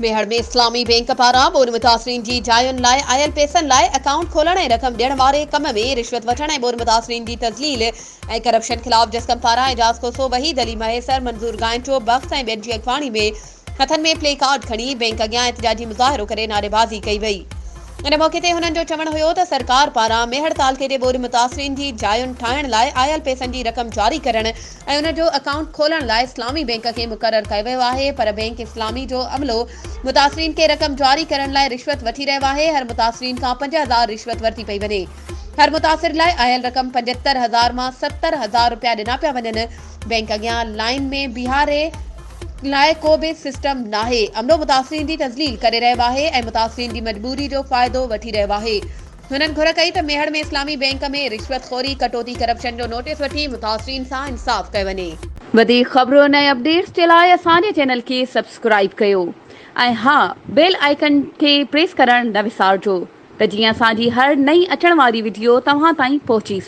मेहर में इस्लामी बैंक पारां बोन मुतासिरीन जी जायुनि लाइ आयल पैसनि लाइ अकाउंट खोलण ऐं रक़म ॾियण वारे कम में रिश्वत वठण ऐं बोन मुतासिरीन जी तज़लील ऐं करप्शन ख़िलाफ़ जस्कम पारां एजाज़ कोसो वहीद अली महेसर मंज़ूर गांइटो बख़्श ऐं ॿियनि जी अॻवानी में हथनि में प्ले कार्ड खणी बैंक अॻियां एहतिजाजी मुज़ाहिरो करे नारेबाज़ी कई वई। इन मौक़े ते हुननि जो चवणु हुयो त सरकार पारां मेहर तालके जे बोन मुतासिरीन जी जायुनि ठाहिण लाइ आयल पैसनि जी रक़म जारी करण ऐं उन जो अकाउंट खोलण लाइ इस्लामी बैंक खे मुक़ररु कयो वियो आहे, पर बैंक इस्लामी जो अमलो मुतासिरीन खे रक़म जारी करण लाइ रिश्वत वठी रहियो आहे। हर मुतासिरीन खां 50,000 रिश्वत वरिती पई वञे। हर मुतासिर लाइ आयल रक़म 75,000 मां 70,000 रुपया ॾिना पिया वञनि। बैंक अॻियां लाइन में बीहारे लाइ को बि सिस्टम नाहे। अमलो मुतासिरीन जी तज़लील करे रहियो आहे ऐं मुतासिरीन जी मजबूरी जो फ़ाइदो वठी रहियो आहे। हुननि घुर कई त मेहर में इस्लामी बैंक में रिश्वतखोरी कटौती करप्शन जो नोटिस वठी मुतासिरीन सां इंसाफ़ कयो वञे। वधीक ख़बरुनि ऐं अपडेट्स जे लाइ असांजे चैनल खे सब्सक्राइब कयो ऐं हा बेल आइकन खे प्रेस करणु न विसारिजो त जीअं असांजी हर नई अचण वारी वीडियो तव्हां ताईं पहुची